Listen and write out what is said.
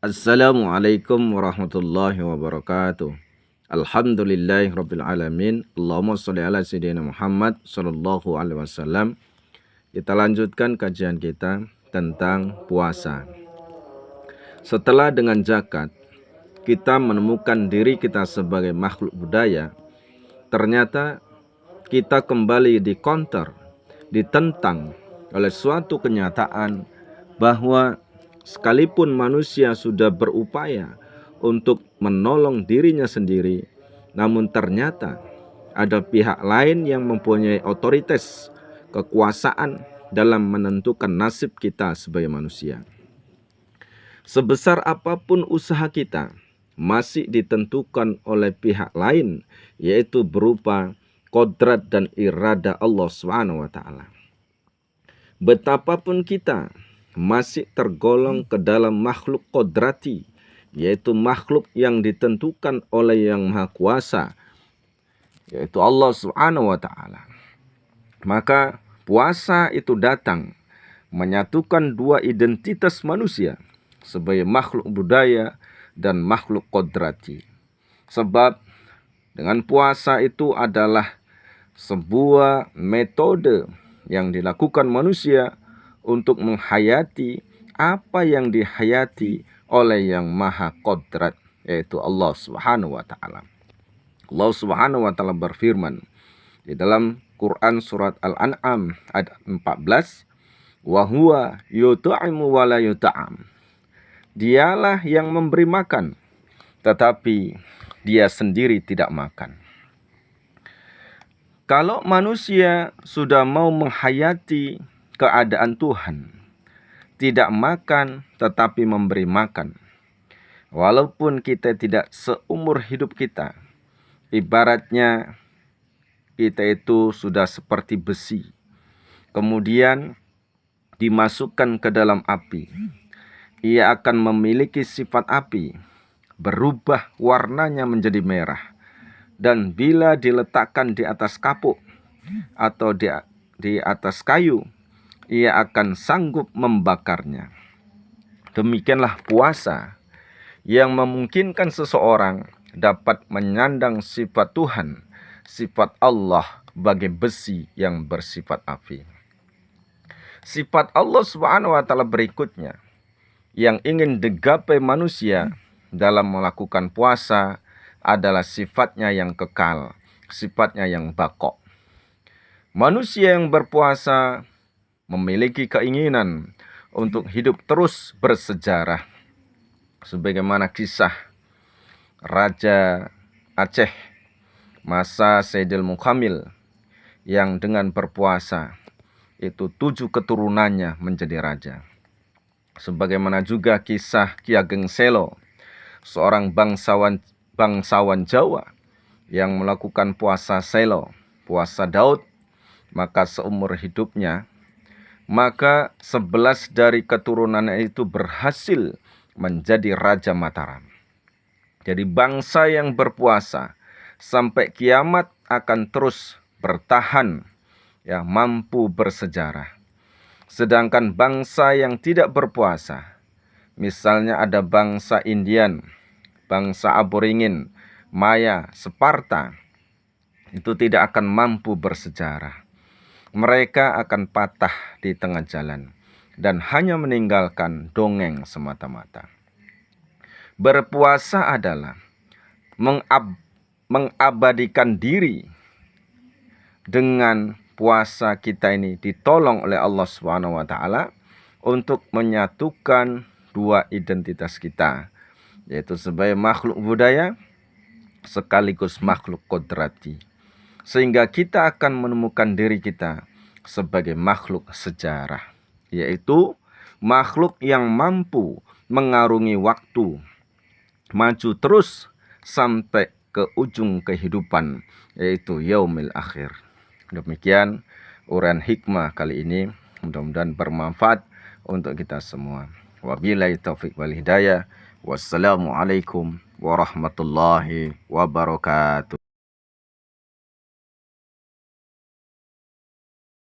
Assalamualaikum warahmatullahi wabarakatuh. Alhamdulillahirabbil alamin. Allahumma shalli ala sayyidina Muhammad sallallahu alaihi wasallam. Kita lanjutkan kajian kita tentang puasa. Setelah dengan zakat, kita menemukan diri kita sebagai makhluk budaya. Ternyata kita kembali dikonter, ditentang oleh suatu kenyataan bahwa sekalipun manusia sudah berupaya untuk menolong dirinya sendiri, namun ternyata ada pihak lain yang mempunyai otoritas, kekuasaan dalam menentukan nasib kita sebagai manusia. Sebesar apapun usaha kita, masih ditentukan oleh pihak lain, yaitu berupa kodrat dan irada Allah SWT. Betapapun kita masih tergolong ke dalam makhluk kodrati, yaitu makhluk yang ditentukan oleh Yang Maha Kuasa, yaitu Allah SWT. Maka puasa itu datang menyatukan dua identitas manusia sebagai makhluk budaya dan makhluk kodrati. Sebab dengan puasa itu adalah sebuah metode yang dilakukan manusia untuk menghayati apa yang dihayati oleh Yang Maha Kodrat, yaitu Allah Subhanahu wa Ta'ala. Allah Subhanahu wa Ta'ala berfirman di dalam Quran surat Al-An'am ayat 14, wa huwa yut'imu wa la yut'am. Dialah yang memberi makan, tetapi dia sendiri tidak makan. Kalau manusia sudah mau menghayati keadaan Tuhan, tidak makan tetapi memberi makan, walaupun kita tidak seumur hidup kita, ibaratnya kita itu sudah seperti besi, kemudian dimasukkan ke dalam api, ia akan memiliki sifat api, berubah warnanya menjadi merah. Dan bila diletakkan di atas kapuk atau di atas kayu, ia akan sanggup membakarnya. Demikianlah puasa yang memungkinkan seseorang dapat menyandang sifat Tuhan, sifat Allah bagai besi yang bersifat api. Sifat Allah Subhanahu wa Ta'ala berikutnya yang ingin digapai manusia dalam melakukan puasa adalah sifatnya yang kekal, sifatnya yang baqo. Manusia yang berpuasa memiliki keinginan untuk hidup terus bersejarah. Sebagaimana kisah Raja Aceh masa Sayyidil Mukamil yang dengan berpuasa itu 7 keturunannya menjadi raja. Sebagaimana juga kisah Ki Ageng Selo, seorang bangsawan Jawa yang melakukan puasa Selo, puasa Daud, maka seumur hidupnya, maka 11 dari keturunannya itu berhasil menjadi Raja Mataram. Jadi bangsa yang berpuasa sampai kiamat akan terus bertahan, ya, mampu bersejarah. Sedangkan bangsa yang tidak berpuasa, misalnya ada bangsa Indian, bangsa Aborigin, Maya, Sparta, itu tidak akan mampu bersejarah. Mereka akan patah di tengah jalan dan hanya meninggalkan dongeng semata-mata. Berpuasa adalah mengabadikan diri. Dengan puasa kita ini ditolong oleh Allah Subhanahu wa Ta'ala untuk menyatukan dua identitas kita, yaitu sebagai makhluk budaya sekaligus makhluk kodrati, sehingga kita akan menemukan diri kita sebagai makhluk sejarah, yaitu makhluk yang mampu mengarungi waktu, maju terus sampai ke ujung kehidupan, yaitu yaumil akhir. Demikian uraian hikmah kali ini, mudah-mudahan bermanfaat untuk kita semua. Wabillahi taufiq wal hidayah. Wassalamualaikum warahmatullahi wabarakatuh.